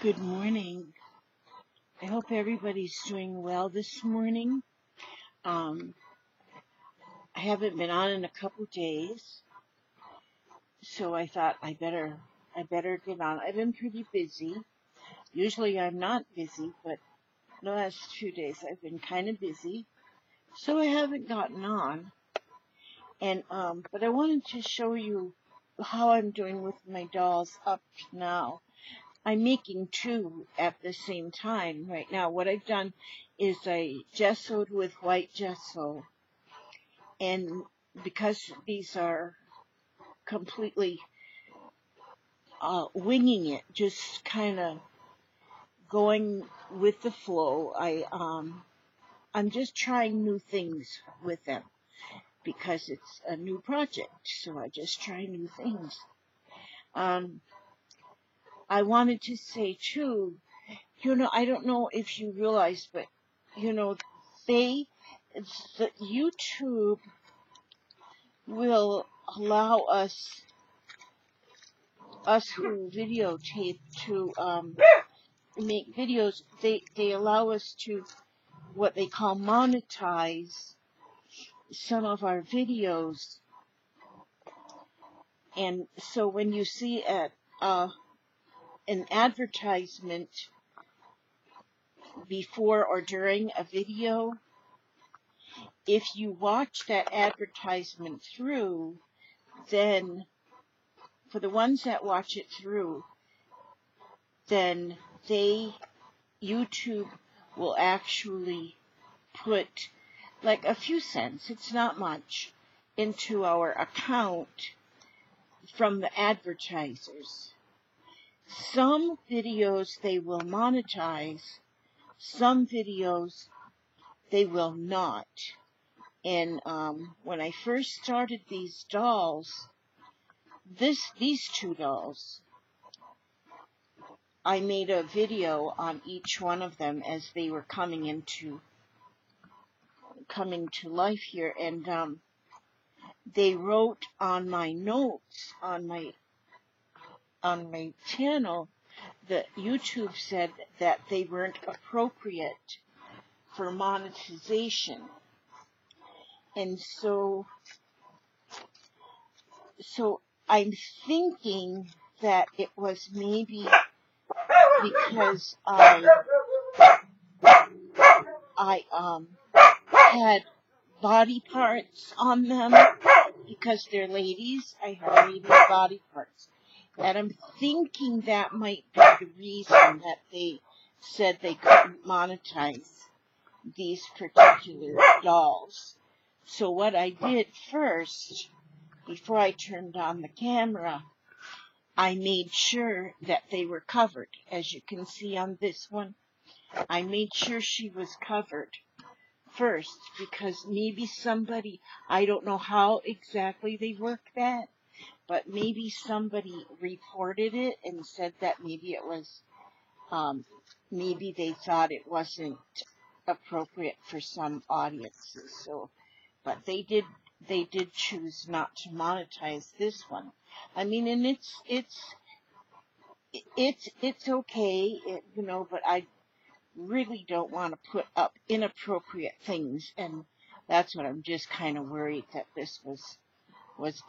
Good morning. I hope everybody's doing well this morning. I haven't been on in a couple days, so I thought I better get on. I've been pretty busy. Usually I'm not busy, but the last 2 days I've been kind of busy, so I haven't gotten on. And but I wanted to show you how I'm doing with my dolls up to now. I'm making two at the same time right now. What I've done is I gessoed with white gesso, and because these are completely winging it, just kind of going with the flow, I'm just trying new things with them because it's a new project, so I just try new things. I wanted to say too, I don't know if you realize, but the YouTube will allow us who videotape to make videos. They allow us to what they call monetize some of our videos, and so when you see an advertisement before or during a video, if you watch that advertisement through, then for the ones that watch it through, then YouTube will actually put like a few cents, it's not much, into our account from the advertisers. Some videos they will monetize, some videos they will not. And when I first started these dolls, these two dolls, I made a video on each one of them as they were coming to life here, and they wrote on my notes on my channel that YouTube said that they weren't appropriate for monetization. And so I'm thinking that it was maybe because I had body parts on them, because they're ladies. I have lady body parts. And I'm thinking that might be the reason that they said they couldn't monetize these particular dolls. So what I did first, before I turned on the camera, I made sure that they were covered. As you can see on this one, I made sure she was covered first, because maybe somebody, I don't know how exactly they work that, but maybe somebody reported it and said that maybe it was, maybe they thought it wasn't appropriate for some audiences. So, but they did choose not to monetize this one. I mean, and it's okay, but I really don't want to put up inappropriate things, and that's what I'm just kind of worried, that this was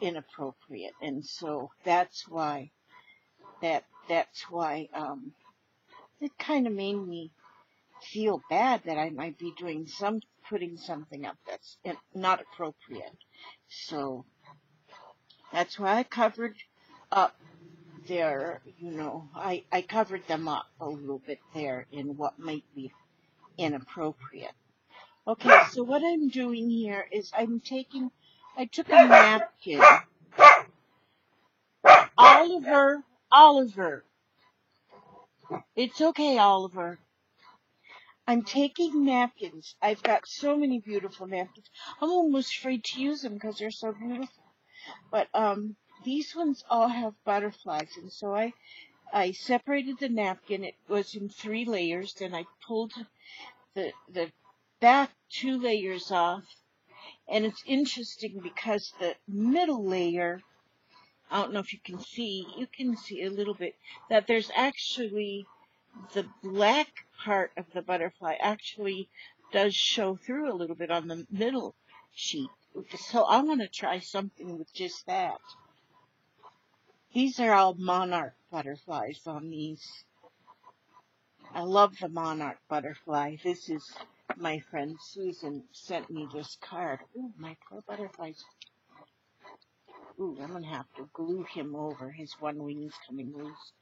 inappropriate. And so that's why it kind of made me feel bad that I might be putting something up that's not appropriate. So that's why I covered up there, I covered them up a little bit there in what might be inappropriate. Okay, so what I'm doing here is I took a napkin. Oliver. It's okay, Oliver. I'm taking napkins. I've got so many beautiful napkins. I'm almost afraid to use them because they're so beautiful. But these ones all have butterflies, and so I separated the napkin. It was in 3 layers. Then I pulled the back 2 layers off. And it's interesting because the middle layer, I don't know if you can see a little bit, that there's actually the black part of the butterfly actually does show through a little bit on the middle sheet. So I want to try something with just that. These are all monarch butterflies on these. I love the monarch butterfly. This is my friend Susan sent me this card. Ooh, my poor butterflies. Ooh, I'm going to have to glue him over. His one wing's coming loose.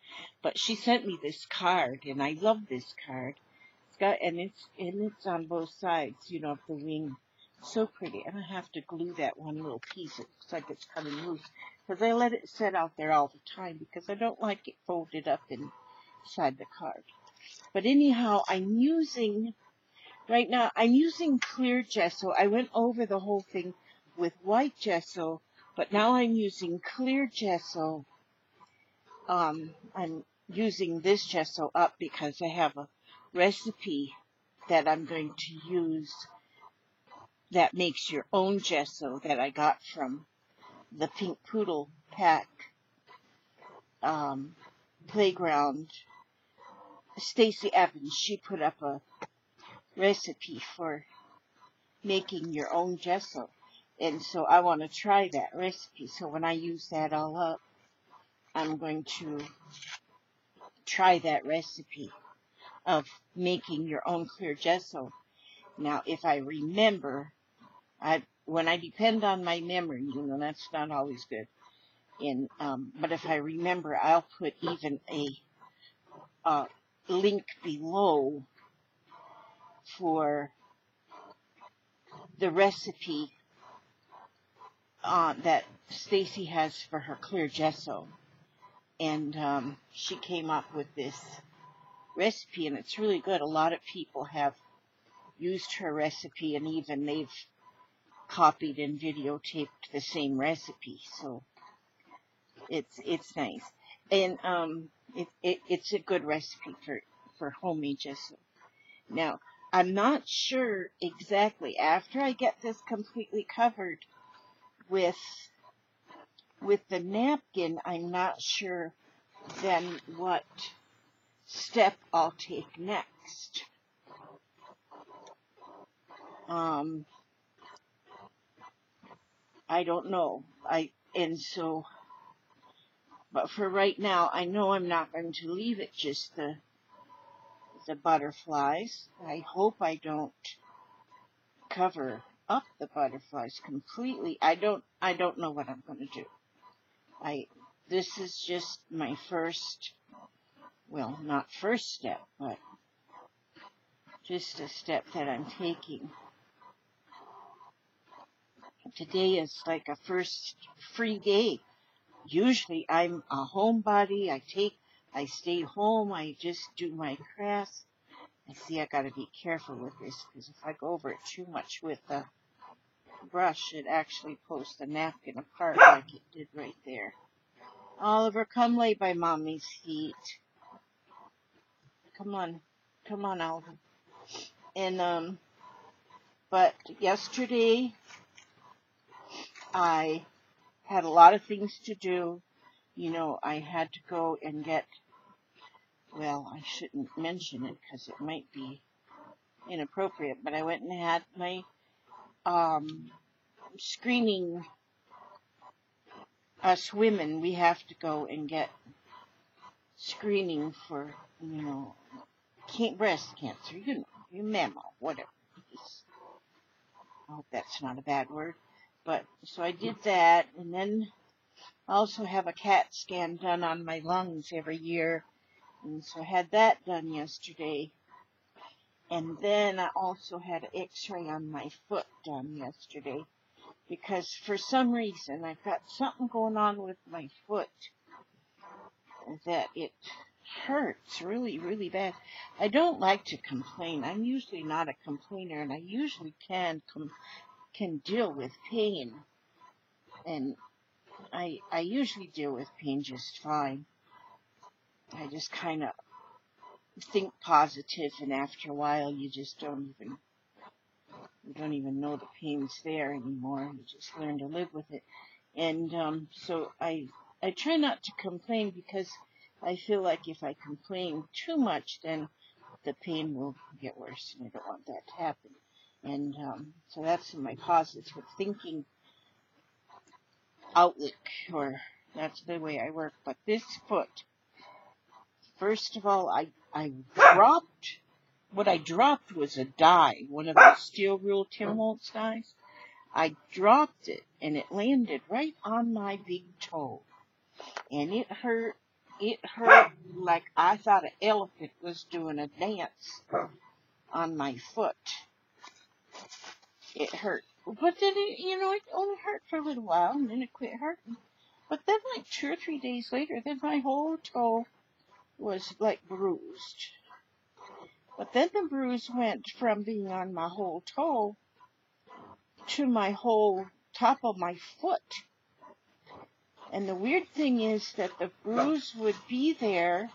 But she sent me this card, and I love this card. It's on both sides, of the wing. So pretty. I'm going to have to glue that one little piece. It looks like it's coming loose. Because I let it sit out there all the time because I don't like it folded up inside the card. But anyhow, right now, I'm using clear gesso. I went over the whole thing with white gesso, but now I'm using clear gesso. I'm using this gesso up because I have a recipe that I'm going to use that makes your own gesso that I got from the Pink Poodle Pack playground. Stacy Evans, she put up a recipe for making your own gesso. And so I want to try that recipe. So when I use that all up, I'm going to try that recipe of making your own clear gesso. Now, if I remember, when I depend on my memory, that's not always good. But if I remember, I'll put even a link below for the recipe that Stacy has for her clear gesso. And she came up with this recipe, and it's really good. A lot of people have used her recipe, and even they've copied and videotaped the same recipe. So it's nice, and it's a good recipe for homemade gesso. Now, I'm not sure exactly, after I get this completely covered with the napkin, I'm not sure then what step I'll take next. I don't know. But for right now, I know I'm not going to leave it just the butterflies. I hope I don't cover up the butterflies completely. I don't know what I'm going to do. This is just my first, well, not first step, but just a step that I'm taking. Today is like a first free day. Usually I'm a homebody. I stay home. I just do my crafts. I got to be careful with this because if I go over it too much with the brush, it actually pulls the napkin apart like it did right there. Oliver, come lay by Mommy's feet. Come on, Oliver. And but yesterday I had a lot of things to do. I had to go and get. Well, I shouldn't mention it because it might be inappropriate, but I went and had my screening. Us women, we have to go and get screening for, breast cancer, your mammo, whatever. I hope that's not a bad word. But, so I did that, and then I also have a CAT scan done on my lungs every year, and so I had that done yesterday. And then I also had an x-ray on my foot done yesterday, because for some reason I've got something going on with my foot that it hurts really, really bad. I don't like to complain. I'm usually not a complainer, and I usually can deal with pain. And I usually deal with pain just fine. I just kind of think positive, and after a while you just don't even know the pain's there anymore. You just learn to live with it. And so I try not to complain, because I feel like if I complain too much, then the pain will get worse, and I don't want that to happen. And so that's my positive thinking outlook, or that's the way I work. But this foot, first of all, I dropped, what I dropped was a die, one of those steel rule Tim Holtz dies. I dropped it, and it landed right on my big toe. And it hurt like I thought an elephant was doing a dance on my foot. It hurt. But then it only hurt for a little while, and then it quit hurting. But then like 2 or 3 days later, then my whole toe was like bruised. But then the bruise went from being on my whole toe to my whole top of my foot. And the weird thing is that the bruise would be there,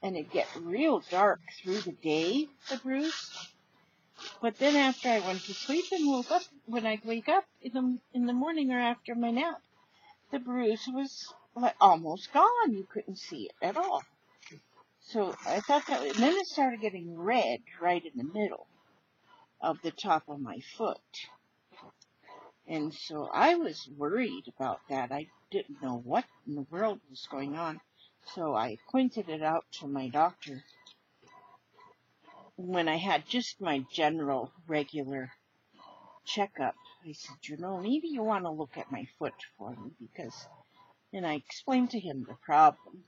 and it'd get real dark through the day, the bruise. But then after I went to sleep and woke up, when I'd wake up in the morning or after my nap, the bruise was like almost gone. You couldn't see it at all. So I thought that, and then it started getting red right in the middle of the top of my foot. And so I was worried about that. I didn't know what in the world was going on. So I pointed it out to my doctor when I had just my general regular checkup. I said, maybe you want to look at my foot for me, because, and I explained to him the problem.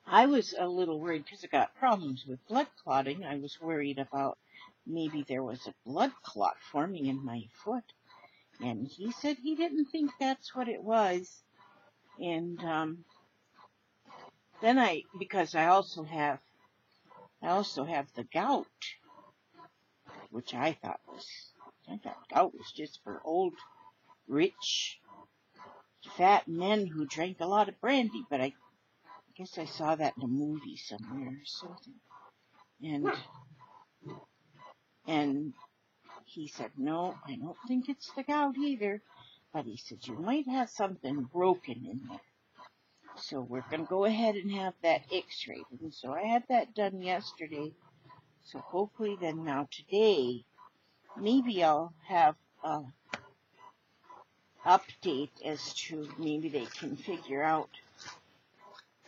I was a little worried because I got problems with blood clotting. I was worried about maybe there was a blood clot forming in my foot. And he said he didn't think that's what it was. And then because I also have the gout, which I thought gout was just for old, rich, fat men who drank a lot of brandy. But I guess I saw that in a movie somewhere or something. And he said, no, I don't think it's the gout either. But he said, you might have something broken in there. So we're going to go ahead and have that x-rayed. And so I had that done yesterday. So hopefully then now today, maybe I'll have an update as to maybe they can figure out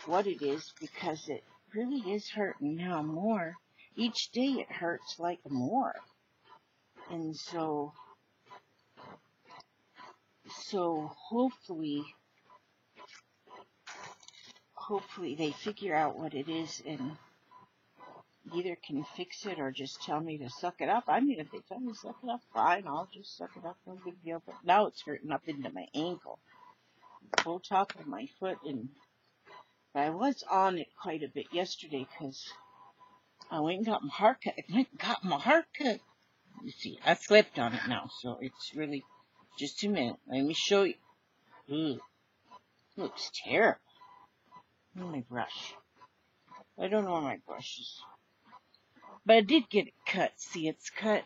what it is, because it really is hurting now more. Each day it hurts like more. And so hopefully they figure out what it is and either can fix it or just tell me to suck it up. I mean, if they tell me to suck it up, fine, I'll just suck it up, no big deal. But now it's hurting up into my ankle, the whole top of my foot. And I was on it quite a bit yesterday because I went and got my hair cut. You see, I slipped on it now, so it's really just a minute. Let me show you. Ooh, looks terrible. Where's my brush? I don't know where my brush is. But I did get it cut. See, it's cut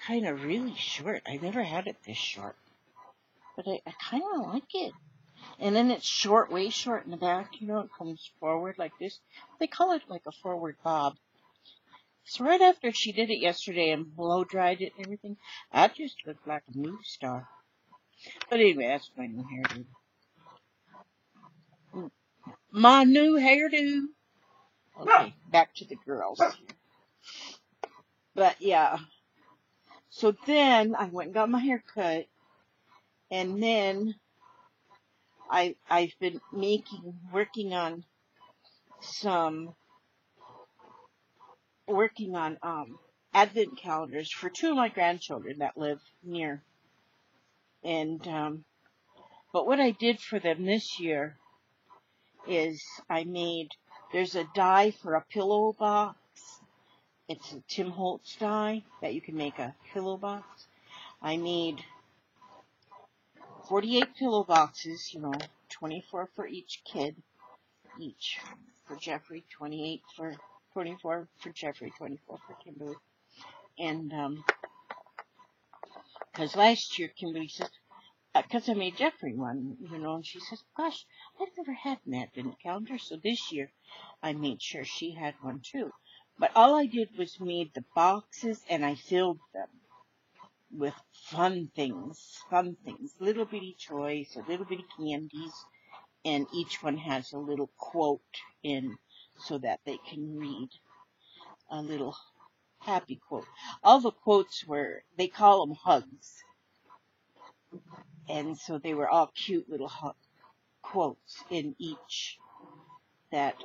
kind of really short. I never had it this short. But I kind of like it. And then it's short, way short in the back. It comes forward like this. They call it like a forward bob. So right after she did it yesterday and blow dried it and everything, I just looked like a movie star. But anyway, that's my new hairdo. My new hairdo. Okay, back to the girls. But yeah. So then I went and got my hair cut. And then I've been working on advent calendars for 2 of my grandchildren that live near. And but what I did for them this year is there's a die for a pillow box. It's a Tim Holtz die that you can make a pillow box. I made 48 pillow boxes, 24 for each kid, each for Jeffrey, 24 for Jeffrey, 24 for Kimberly. And because last year Kimberly said, because I made Jeffrey one, and she says, gosh, I've never had an advent calendar, so this year I made sure she had one too. But all I did was made the boxes, and I filled them with fun things, little bitty toys, little bitty candies, and each one has a little quote in so that they can read a little happy quote. All the quotes they call them hugs. And so they were all cute little quotes in each that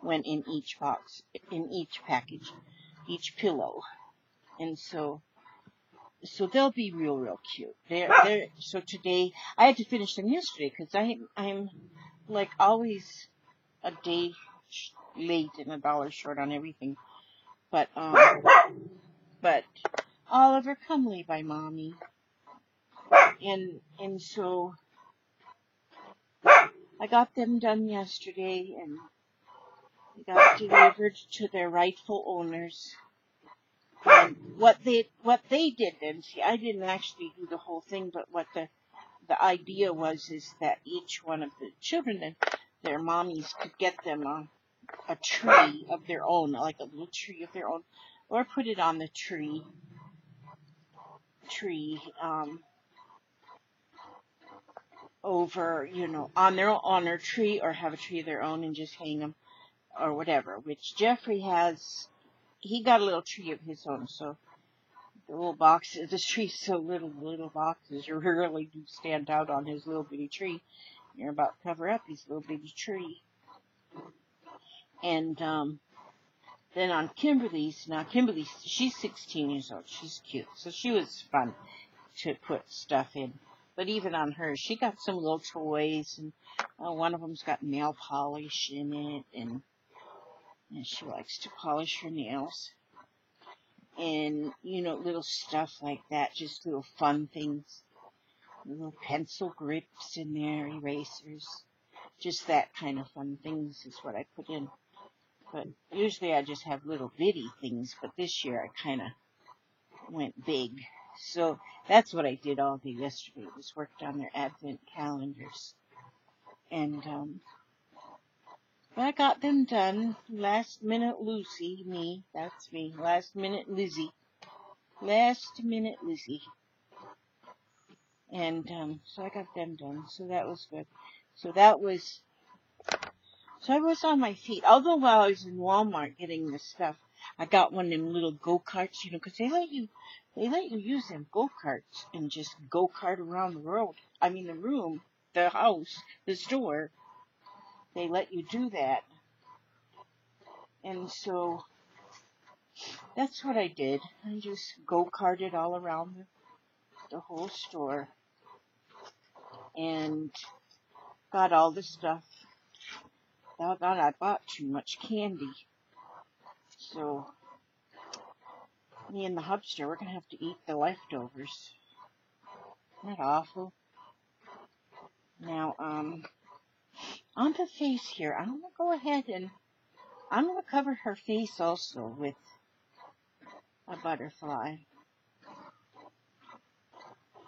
went in each box, in each package, each pillow. And so they'll be real cute. So today, I had to finish them yesterday because I'm like always a day late and $1 short on everything. But Oliver, come lay by mommy. And so I got them done yesterday, and they got delivered to their rightful owners. And what they did then, see, I didn't actually do the whole thing, but what the idea is that each one of the children and their mommies could get them a tree of their own, like a little tree of their own, or put it on the tree, over, on their tree, or have a tree of their own and just hang them, or whatever, which Jeffrey has. He got a little tree of his own, so the little boxes, the tree's so little, the little boxes really do stand out on his little bitty tree. You're about to cover up his little bitty tree. And then on Kimberly's, she's 16 years old, she's cute, so she was fun to put stuff in. But even on her, she got some little toys, and one of them's got nail polish in it, and she likes to polish her nails. And, little stuff like that, just little fun things. Little pencil grips in there, erasers. Just that kind of fun things is what I put in. But usually I just have little bitty things, but this year I kind of went big. So that's what I did all day yesterday, was worked on their advent calendars. And, but I got them done. Last minute Lucy, me, that's me. Last minute Lizzie. And, so I got them done. So that was good. So I was on my feet. Although while I was in Walmart getting this stuff, I got one of them little go-karts, because they let you use them go-karts and just go-kart around the road. I mean, the room, the house, the store. They let you do that. And so that's what I did. I just go-karted all around the whole store and got all the stuff. Doggone, I bought too much candy. So me and the hubster, we're going to have to eat the leftovers. Isn't that awful? Now, on the face here, I'm going to go ahead and I'm going to cover her face also with a butterfly.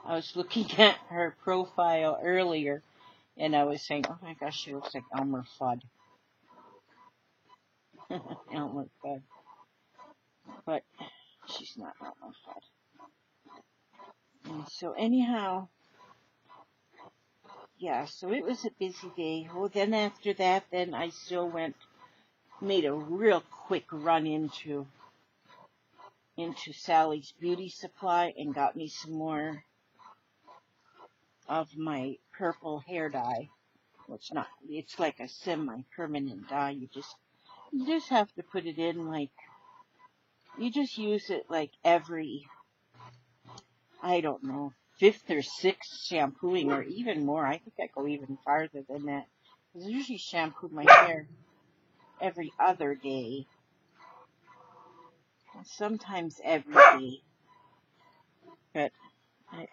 I was looking at her profile earlier, and I was saying, oh my gosh, she looks like Elmer Fudd. Elmer Fudd. But she's not Elmer Fudd. And so anyhow, yeah, so it was a busy day. Well, then after that, then I still made a real quick run into Sally's Beauty Supply and got me some more of my purple hair dye. Well, it's like a semi-permanent dye. You just have to put it in you just use it like every, I don't know, 5th or 6th shampooing, or even more. I think I go even farther than that. Because I usually shampoo my hair every other day. Sometimes every day. But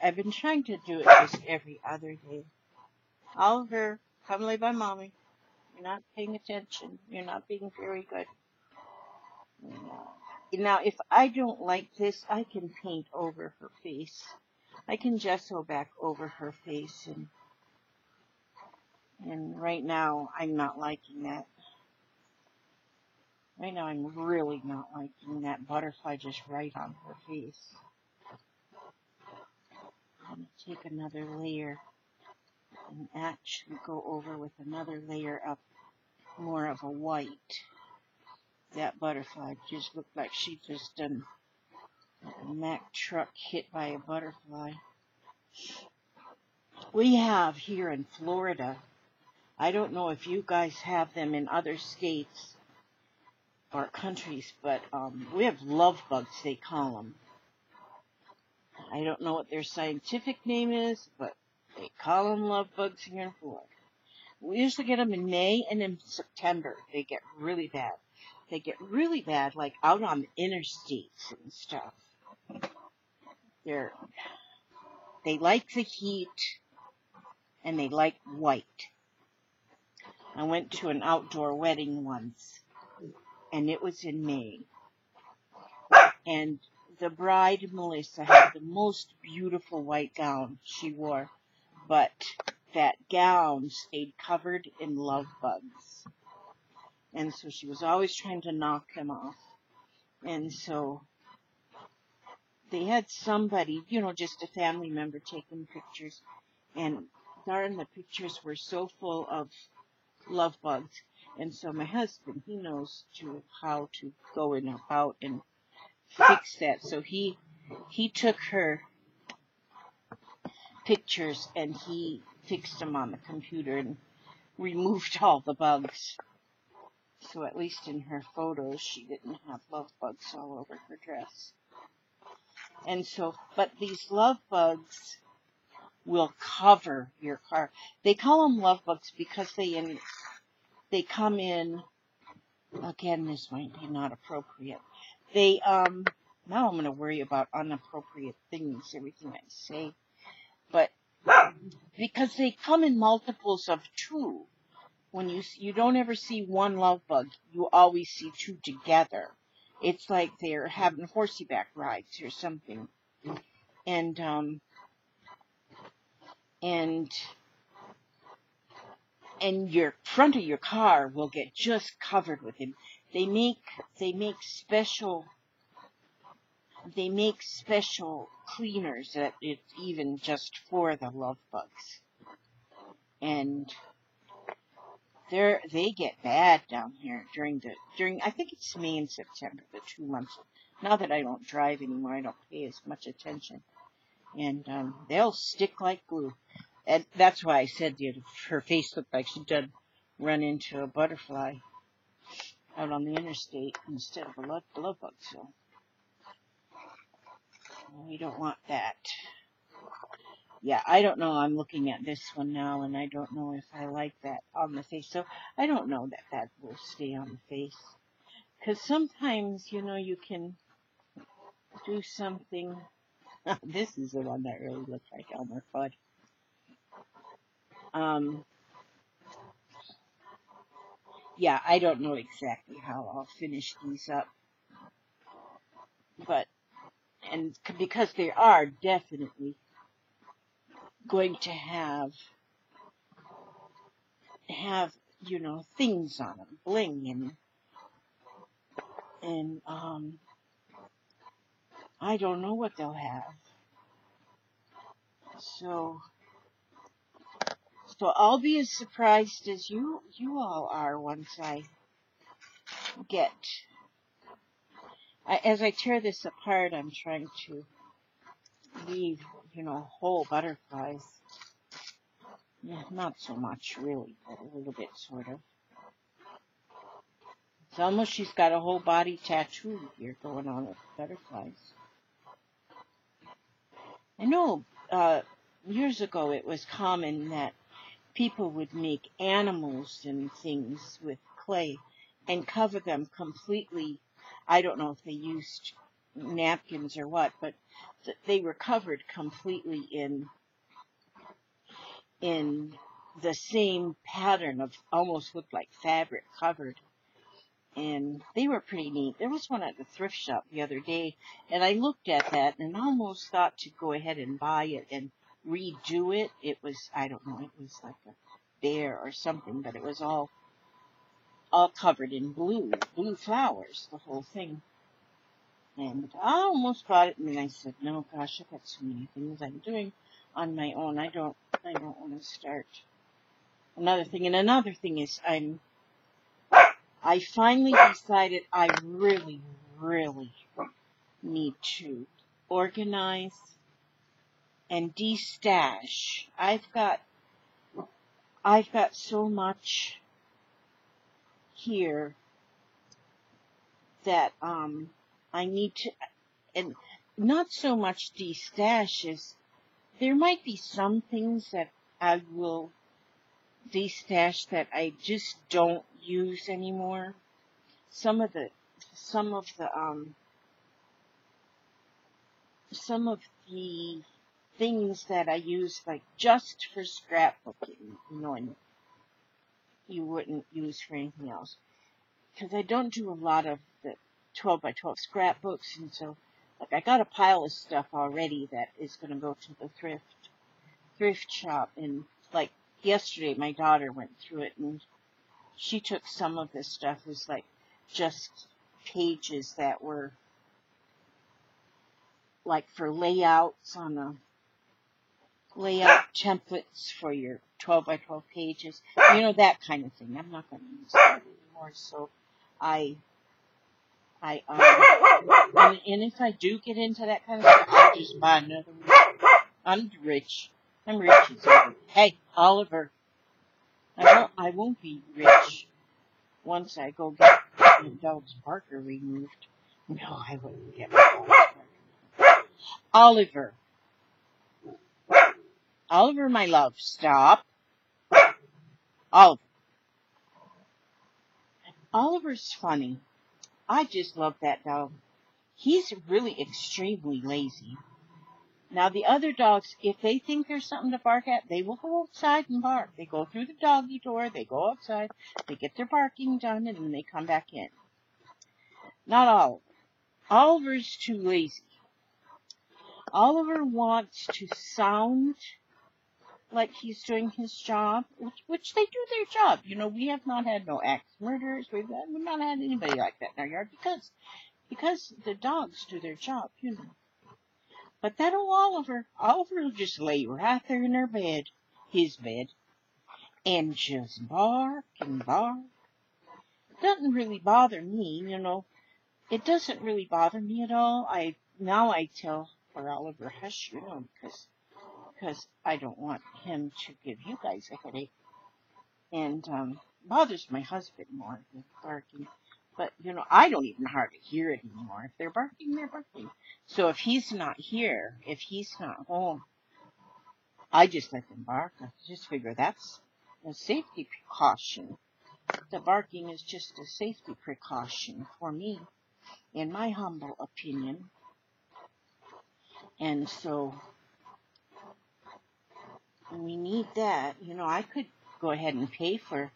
I've been trying to do it just every other day. Oliver, come lay by mommy. You're not paying attention. You're not being very good. Now, if I don't like this, I can paint over her face. I can gesso back over her face, and right now I'm not liking that. Right now I'm really not liking that butterfly just right on her face. I'm going to take another layer and actually go over with another layer of more of a white. That butterfly just looked like she just done a Mack truck hit by a butterfly. We have here in Florida, I don't know if you guys have them in other states or countries, but we have love bugs, they call them. I don't know what their scientific name is, but they call them love bugs here in Florida. We usually get them in May and in September. They get really bad. They get really bad, like out on the interstates and stuff. They like the heat, and they like white. I went to an outdoor wedding once, and it was in May. And the bride, Melissa, had the most beautiful white gown she wore, but that gown stayed covered in love bugs. And so she was always trying to knock them off. And so they had somebody, just a family member taking pictures. And darn, the pictures were so full of love bugs. And so my husband, he knows how to go in about and fix that. So he took her pictures and he fixed them on the computer and removed all the bugs. So at least in her photos, she didn't have love bugs all over her dress. And so, but these love bugs will cover your car. They call them love bugs because they come in, again, this might be not appropriate. Now I'm going to worry about inappropriate things, everything I say. But because they come in multiples of two. When you don't ever see one love bug, you always see two together. It's like they're having horseyback rides or something. And your front of your car will get just covered with them. They make special cleaners that it's even just for the love bugs. And they get bad down here during I think it's May and September, the 2 months. Now that I don't drive anymore, I don't pay as much attention. And they'll stick like glue. And that's why I said her face looked like she'd done run into a butterfly out on the interstate instead of a love bug. So we don't want that. Yeah, I don't know. I'm looking at this one now, and I don't know if I like that on the face. So I don't know that will stay on the face. Because sometimes, you can do something. This is the one that really looks like Elmer Fudd. Yeah, I don't know exactly how I'll finish these up. And because they are definitely going to have things on them, bling, and I don't know what they'll have. So I'll be as surprised as you all are once I get. As I tear this apart, I'm trying to leave, whole butterflies. Yeah, not so much really, but a little bit sort of. It's almost she's got a whole body tattoo here going on with butterflies. I know years ago it was common that people would make animals and things with clay and cover them completely. I don't know if they used napkins or what, but they were covered completely in the same pattern of almost looked like fabric covered. And they were pretty neat. There was one at the thrift shop the other day, and I looked at that and almost thought to go ahead and buy it and redo it. It was, I don't know, it was like a bear or something, but it was all covered in blue flowers, the whole thing. And I almost bought it, and then I said, no, gosh, I've got so many things I'm doing on my own. I don't want to start another thing. And another thing is I finally decided I really, really need to organize and destash. I've got so much here that I need to, and not so much destash as there might be some things that I will destash that I just don't use anymore. Some of the things that I use like just for scrapbooking, and you wouldn't use for anything else. Because I don't do a lot of the 12 by 12 scrapbooks, and so like I got a pile of stuff already that is going to go to the thrift shop. And like yesterday, my daughter went through it, and she took some of this stuff as like just pages that were like for layouts on a layout templates for your 12 by 12 pages, that kind of thing. I'm not going to use that anymore, so and if I do get into that kind of stuff, I'll just buy another one. I'm rich as ever. Hey, Oliver, I won't be rich once I go get the dog's barker removed. No, I wouldn't get my dog's barker. Oliver, my love, stop. Oliver's funny. I just love that dog. He's really extremely lazy. Now, the other dogs, if they think there's something to bark at, they will go outside and bark. They go through the doggy door, they go outside, they get their barking done, and then they come back in. Not Oliver. Oliver's too lazy. Oliver wants to sound like he's doing his job, which they do their job. We have not had no axe murderers. We've not had anybody like that in our yard because the dogs do their job, But that old Oliver will just lay right there in his bed, and just bark and bark. Doesn't really bother me, It doesn't really bother me at all. I tell poor Oliver, hush, because I don't want him to give you guys a headache. And bothers my husband more than barking. But, I don't even hardly hear it anymore. If they're barking, they're barking. So if he's not here, if he's not home, I just let them bark. I just figure that's a safety precaution. The barking is just a safety precaution for me, in my humble opinion. And so we need that. I could go ahead and pay for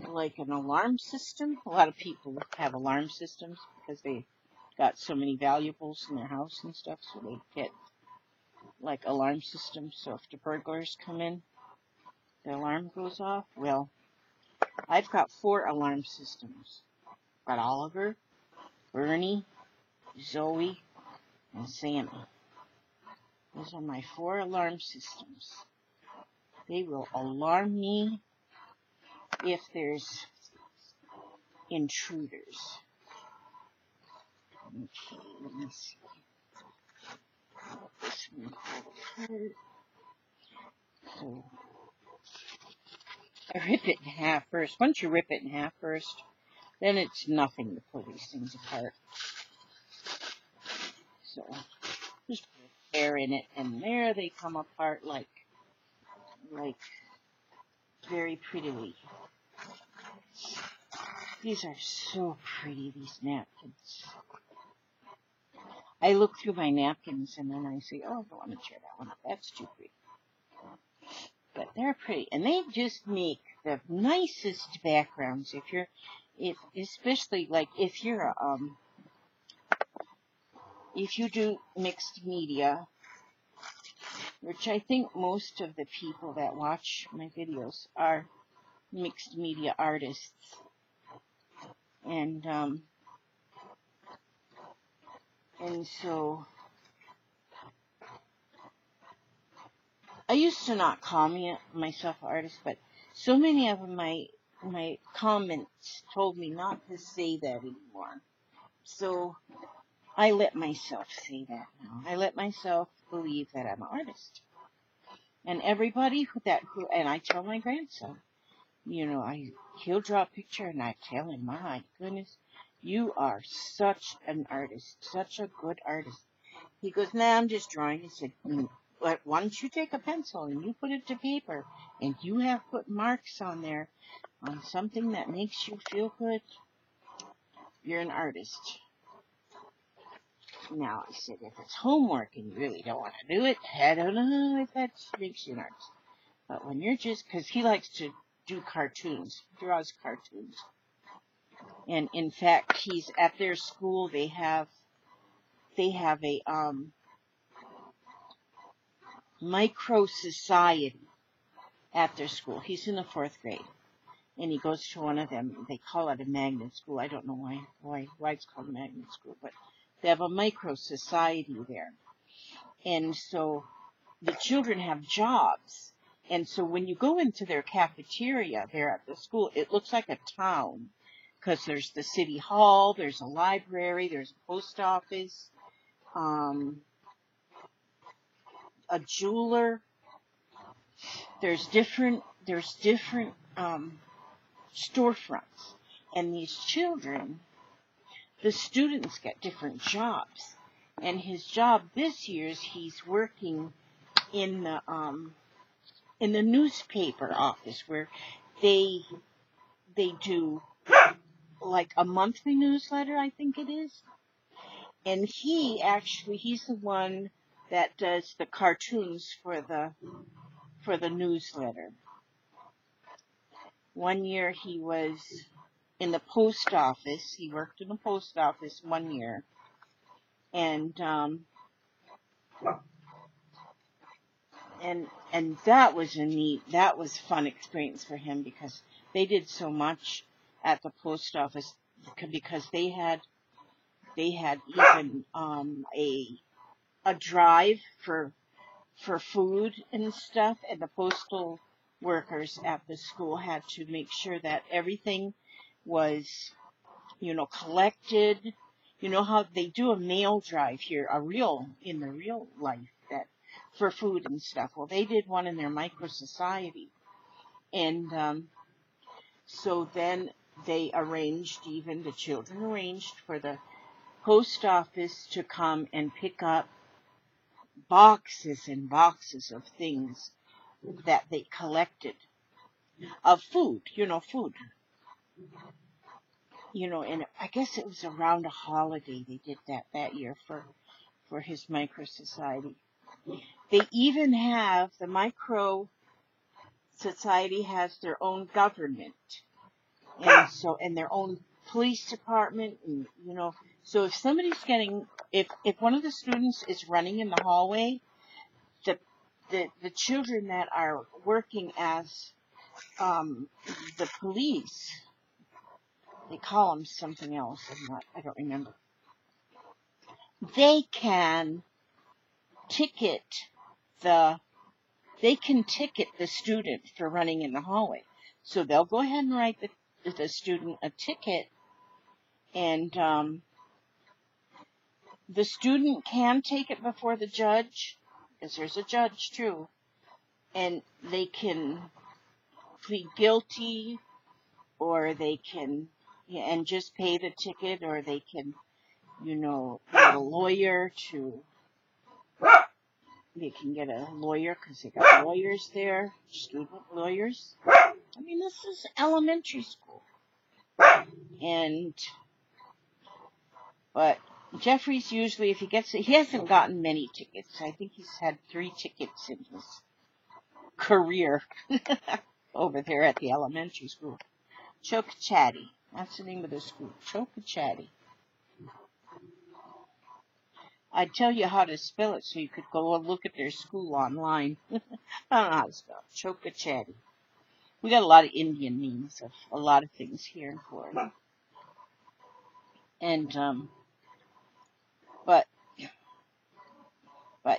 like an alarm system. A lot of people have alarm systems because they got so many valuables in their house and stuff, so they get like alarm systems. So if the burglars come in, the alarm goes off. Well, I've got 4 alarm systems. Got Oliver, Bernie, Zoe, and Sammy. Those are my 4 alarm systems. They will alarm me if there's intruders. Okay, let me see. This one apart. So I rip it in half first. Once you rip it in half first, then it's nothing to pull these things apart. So just put air in it, and there they come apart like very prettily. These are so pretty, these napkins. I look through my napkins and then I say, oh, I don't want to tear that one up. That's too pretty. But they're pretty. And they just make the nicest backgrounds. especially like if you're if you do mixed media, which I think most of the people that watch my videos are mixed media artists, and so I used to not call myself an artist, but so many of my comments told me not to say that anymore. So I let myself say that now. I let myself believe that I'm an artist. And everybody and I tell my grandson, he'll draw a picture and I tell him, my goodness, you are such an artist, such a good artist. He goes, nah, I'm just drawing. He said, but once you take a pencil and you put it to paper and you have put marks on there on something that makes you feel good, you're an artist. Now, I said, if it's homework and you really don't want to do it, I don't know if that makes you an artist. But when you're because he likes to do cartoons, he draws cartoons. And in fact, he's at their school, they have a micro society at their school. He's in the 4th grade. And he goes to one of them. They call it a magnet school. I don't know why it's called a magnet school, but they have a micro society there. And so the children have jobs. And so when you go into their cafeteria there at the school, it looks like a town. Because there's the city hall, there's a library, there's a post office, a jeweler. There's different storefronts. And these children, the students get different jobs. And his job this year is he's working in the newspaper office where they do like a monthly newsletter, I think it is. And he's the one that does the cartoons for the newsletter. One year he was in the post office. He worked in the post office one year. And that was that was a fun experience for him because they did so much at the post office because they had even a drive for food and stuff, and the postal workers at the school had to make sure that everything was collected. You know how they do a mail drive here, in the real life, that for food and stuff. Well, they did one in their micro society. And so then the children arranged for the post office to come and pick up boxes and boxes of things that they collected of food. And I guess it was around a holiday they did that year for his micro society. They even have, the micro society has their own government, and their own police department, and so if somebody's if one of the students is running in the hallway, the children that are working as the police, they call them something else, I don't remember. They can ticket the student for running in the hallway. So they'll go ahead and write the student a ticket, and the student can take it before the judge, because there's a judge too, and they can plead guilty, or they can and just pay the ticket, or they can get a lawyer they can get a lawyer because they got lawyers there, student lawyers. I mean, this is elementary school. But Jeffrey's usually, if he hasn't gotten many tickets. I think he's had 3 tickets in his career over there at the elementary school. Choke Chatty. That's the name of the school, Chocochatty. I'd tell you how to spell it so you could go and look at their school online. I don't know how to spell it. Chocochatty. We got a lot of Indian names of a lot of things here in Florida. And, but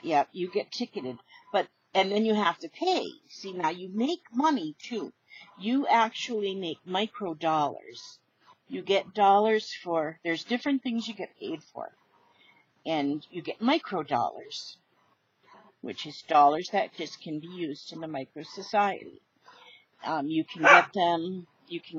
yeah, you get ticketed. And then you have to pay. See, now you make money too. You actually make micro dollars. You get dollars there's different things you get paid for. And you get micro dollars, which is dollars that just can be used in the micro society. You can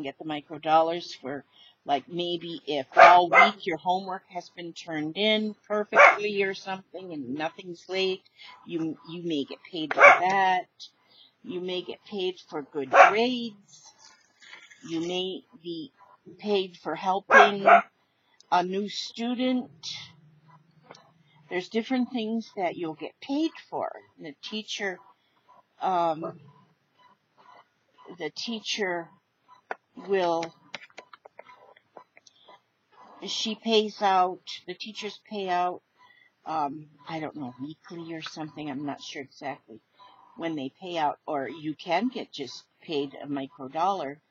get the micro dollars for, like, maybe if all week your homework has been turned in perfectly or something and nothing's late, you may get paid for that. You may get paid for good grades. You may be paid for helping a new student. There's different things that you'll get paid for. The teacher will, the teachers pay out, I don't know, weekly or something. I'm not sure exactly when they pay out, or you can get just paid a micro dollar.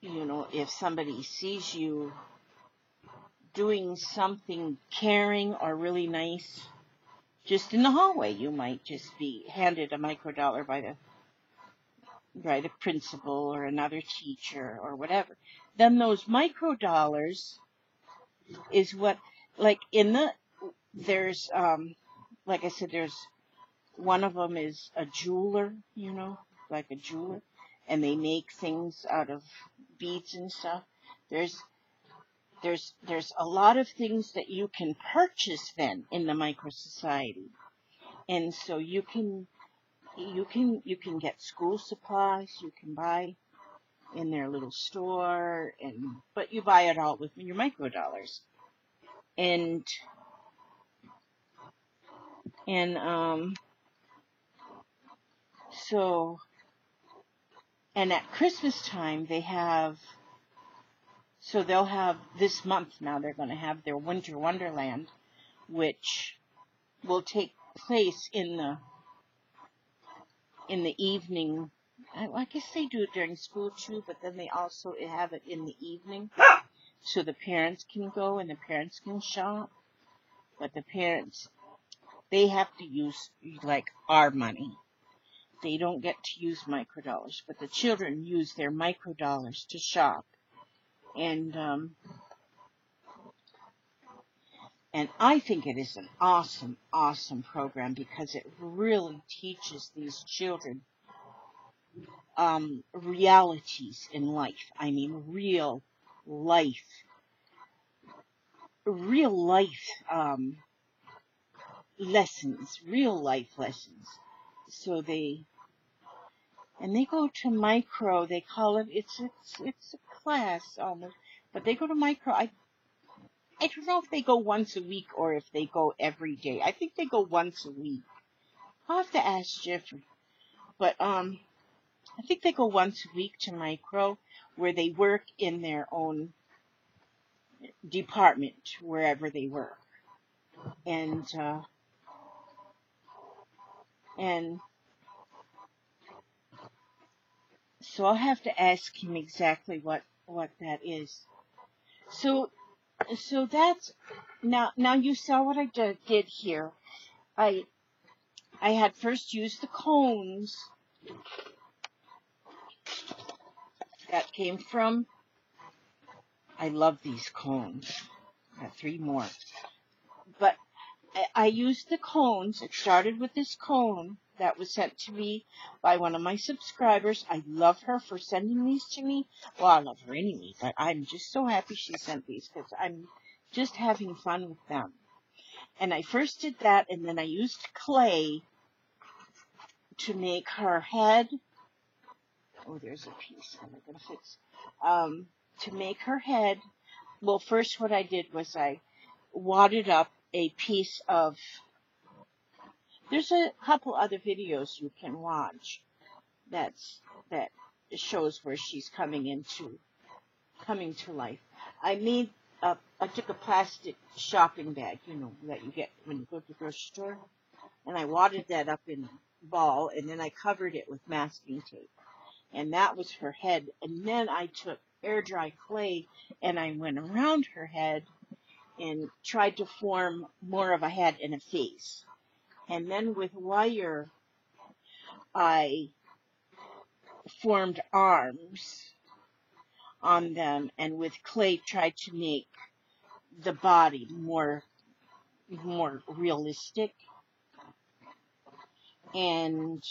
You know, if somebody sees you doing something caring or really nice, just in the hallway, you might just be handed a micro dollar by the principal or another teacher or whatever. Then those micro dollars is what, like there's, like I said, there's one of them is a jeweler, you know, like a jeweler, and they make things out of beads and stuff. There's a lot of things that you can purchase then in the micro society. And so you can get school supplies, you can buy in their little store, but you buy it all with your micro dollars. And at Christmas time they'll have this month now, they're going to have their Winter Wonderland, which will take place in the evening. I guess they do it during school too, but then they also have it in the evening, so the parents can go and the parents can shop. But the parents, they have to use, like, our money. They don't get to use micro dollars, but the children use their micro dollars to shop. And I think it is an awesome, awesome program, because it really teaches these children realities in life. I mean, real life lessons, real life lessons. So they go to micro. They call it, it's a class almost, but they go to micro. I don't know if they go once a week or if they go every day. I think they go once a week. I'll have to ask Jeffrey. But I think they go once a week to micro, where they work in their own department wherever they work. And so I'll have to ask him exactly what that is. So that's, now you saw what I did here. I had first used the cones that came from, I love these cones. I got 3 more. But I used the cones. It started with this cone that was sent to me by one of my subscribers. I love her for sending these to me. Well, I love her anyway, but I'm just so happy she sent these, because I'm just having fun with them. And I first did that, and then I used clay to make her head. Oh, there's a piece I'm going to fix. To make her head, well, first what I did was I wadded up a piece of, there's a couple other videos you can watch that shows where she's coming into coming to life. I took a plastic shopping bag, that you get when you go to the grocery store, and I wadded that up in a ball, and then I covered it with masking tape. And that was her head. And then I took air dry clay, and I went around her head and tried to form more of a head and a face. And then with wire, I formed arms on them, and with clay tried to make the body more realistic. And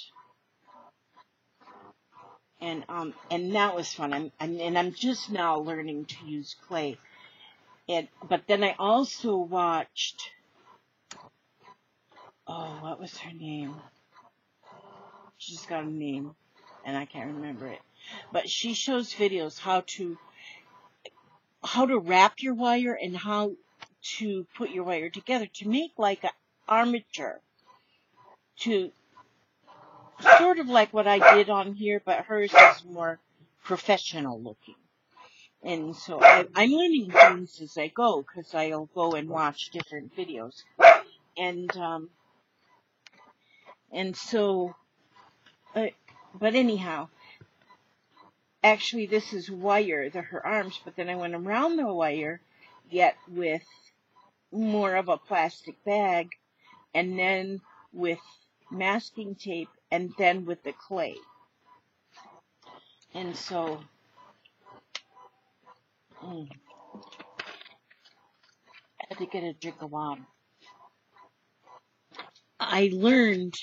that was fun. I'm just now learning to use clay. But then I also watched, what was her name? She's got a name, and I can't remember it. But she shows videos how to wrap your wire and how to put your wire together to make like an armature, to sort of like what I did on here, but hers is more professional looking. And so I'm learning things as I go, because I'll go and watch different videos. And so, but anyhow, actually this is wire, her arms, but then I went around the wire, yet with more of a plastic bag, and then with masking tape, and then with the clay. And so, I had to get a drink of water. I learned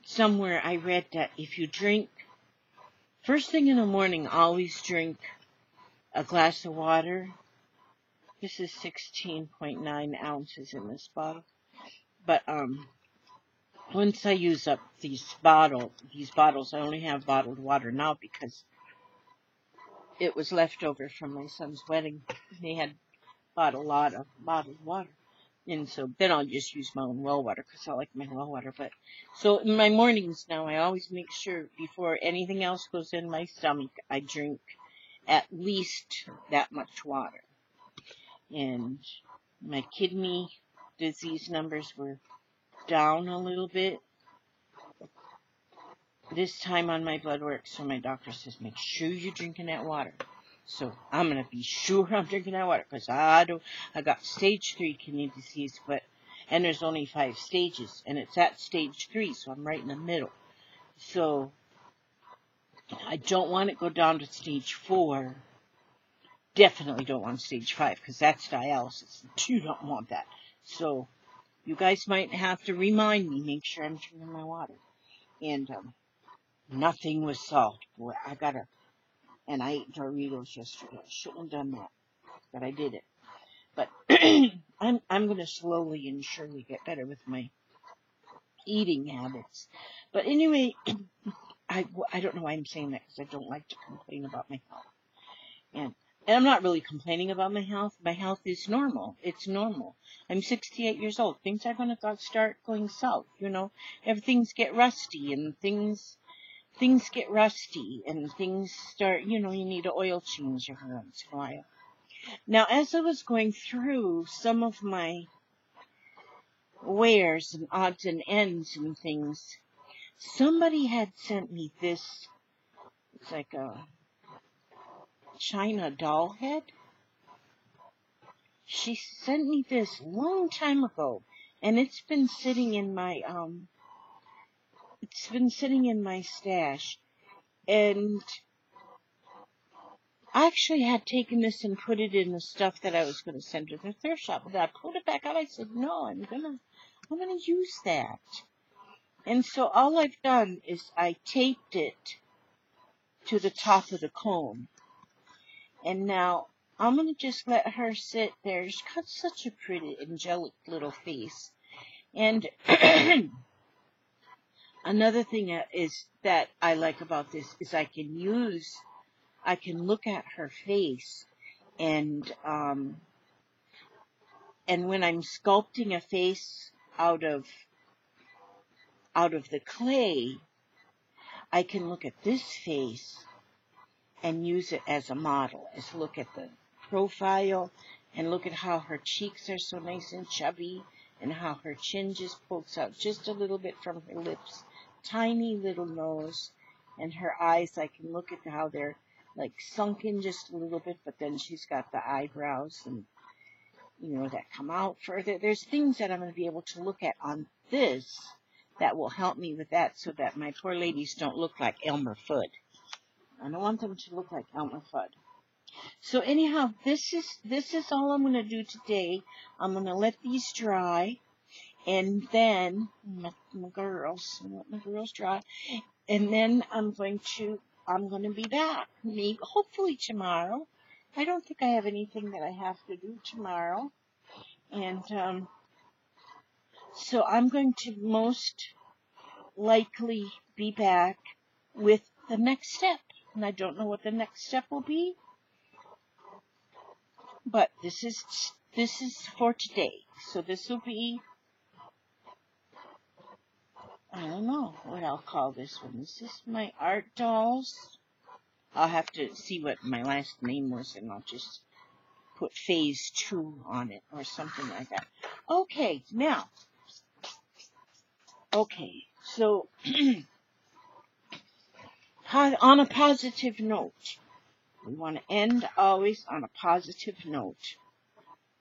somewhere I read that if you drink, first thing in the morning, always drink a glass of water. This is 16.9 ounces in this bottle. But once I use up these bottles, I only have bottled water now because it was left over from my son's wedding. They had bought a lot of bottled water. And so then I'll just use my own well water because I like my well water. But so in my mornings now, I always make sure before anything else goes in my stomach, I drink at least that much water. And my kidney disease numbers were down a little bit this time on my blood work. So my doctor says, make sure you're drinking that water. So I'm going to be sure I'm drinking that water because I got stage 3 kidney disease, and there's only 5 stages, and it's at stage 3, so I'm right in the middle. So I don't want to go down to stage 4. Definitely don't want stage 5 because that's dialysis. You don't want that. So you guys might have to remind me, make sure I'm drinking my water. And nothing was solved. Boy, and I ate Doritos yesterday. I shouldn't have done that, but I did it. But I'm going to slowly and surely get better with my eating habits. But anyway, I don't know why I'm saying that because I don't like to complain about my health. And I'm not really complaining about my health. My health is normal. It's normal. I'm 68 years old. Things are going to start going south. Everything's get rusty and things get rusty and things start, you need an oil change every once in a while. Now, as I was going through some of my wares and odds and ends and things, somebody had sent me this. It's like a China doll head. She sent me this long time ago, and it's been sitting in my stash. And I actually had taken this and put it in the stuff that I was going to send to the thrift shop. But I pulled it back out. I said, no, I'm gonna use that. And so all I've done is I taped it to the top of the comb. And now I'm going to just let her sit there. She's got such a pretty, angelic little face. And another thing is that I like about this is I can look at her face, and when I'm sculpting a face out of the clay, I can look at this face and use it as a model, as look at the profile and look at how her cheeks are so nice and chubby and how her chin just pokes out just a little bit from her lips, tiny little nose, and her eyes, I can look at how they're like sunken just a little bit, but then she's got the eyebrows and, that come out further. There's things that I'm going to be able to look at on this that will help me with that so that my poor ladies don't look like Elmer Fudd. I don't want them to look like Elmer Fudd. So anyhow, this is all I'm going to do today. I'm going to let these dry, and then let my girls dry, and then I'm going to be back. Maybe, hopefully tomorrow. I don't think I have anything that I have to do tomorrow, and so I'm going to most likely be back with the next step. And I don't know what the next step will be, but this is for today. So this will be, I don't know what I'll call this one. This is my art dolls. I'll have to see what my last name was, and I'll just put phase 2 on it or something like that. Okay, now. Okay, so on a positive note. We want to end always on a positive note.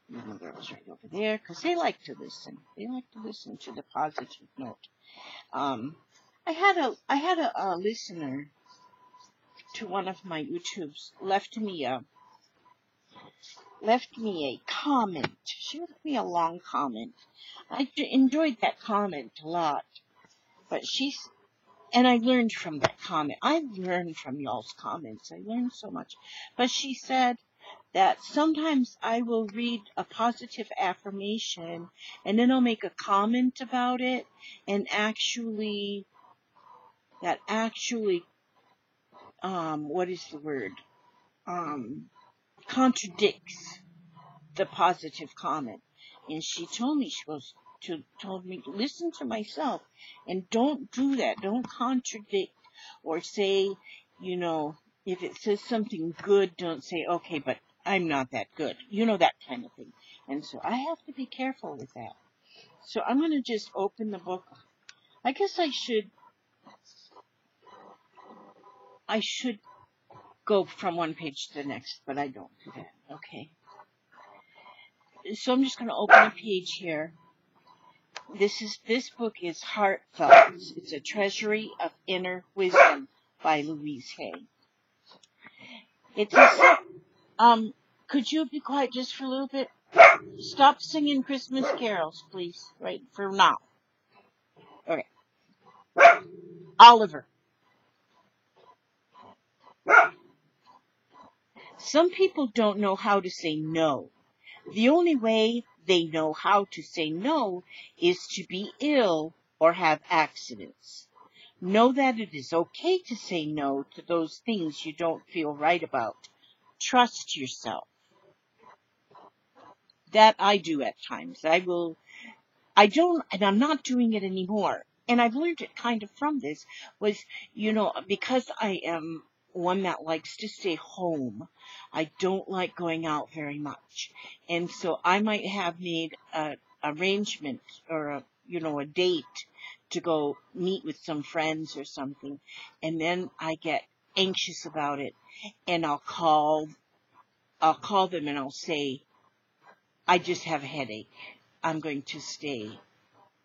My girls right over there, because they like to listen. They like to listen to the positive note. I had a listener to one of my YouTubes left me a comment. She left me a long comment. I enjoyed that comment a lot, but and I learned from that comment. I learned from y'all's comments. I learned so much. But she said that sometimes I will read a positive affirmation and then I'll make a comment about it, and what is the word? Contradicts the positive comment. And she told me, told me to listen to myself and don't do that. Don't contradict or say, if it says something good, don't say, okay, but I'm not that good. That kind of thing. And so I have to be careful with that. So I'm going to just open the book. I guess I should go from one page to the next, but I don't do that. Okay. So I'm just going to open a page here. This book is Heartfelt. It's a Treasury of Inner Wisdom by Louise Hay. It says, could you be quiet just for a little bit? Stop singing Christmas carols, please, right, for now. Okay. Oliver. Some people don't know how to say no. The only way they know how to say no is to be ill or have accidents. Know that it is okay to say no to those things you don't feel right about. Trust yourself. That I do at times. And I'm not doing it anymore. And I've learned it kind of from this was, because I am one that likes to stay home. I don't like going out very much. And so I might have made an arrangement or a date to go meet with some friends or something. And then I get anxious about it, and I'll call them and I'll say, I just have a headache. I'm going to stay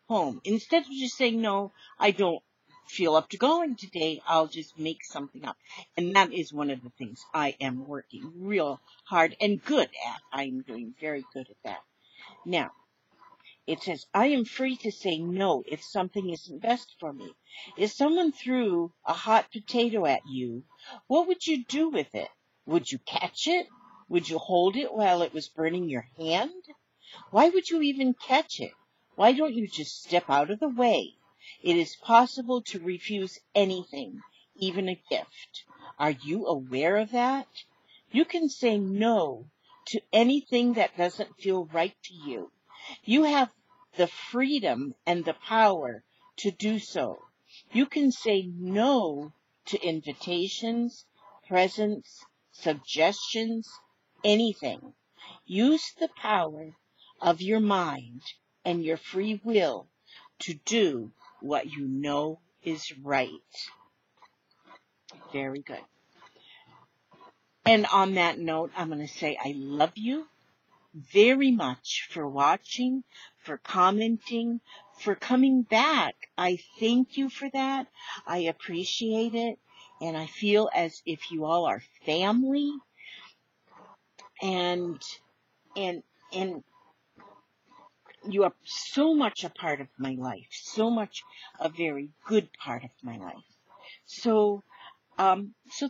home. Instead of just saying, no, I don't feel up to going today, I'll just make something up. And that is one of the things I am working real hard and good at. I'm doing very good at that. Now, it says, I am free to say no if something isn't best for me. If someone threw a hot potato at you, what would you do with it? Would you catch it? Would you hold it while it was burning your hand? Why would you even catch it? Why don't you just step out of the way? It is possible to refuse anything, even a gift. Are you aware of that? You can say no to anything that doesn't feel right to you. You have the freedom and the power to do so. You can say no to invitations, presents, suggestions, anything. Use the power of your mind and your free will to do what you know is right. Very good. And on that note, I'm going to say I love you very much for watching, for commenting, for coming back. I thank you for that. I appreciate it. And I feel as if you all are family, and and you are so much a part of my life, so much a very good part of my life. So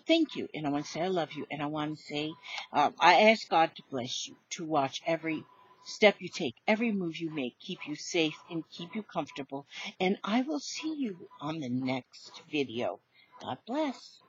thank you, and I want to say I love you, and I want to say, I ask God to bless you, to watch every step you take, every move you make, keep you safe and keep you comfortable, and I will see you on the next video. God bless.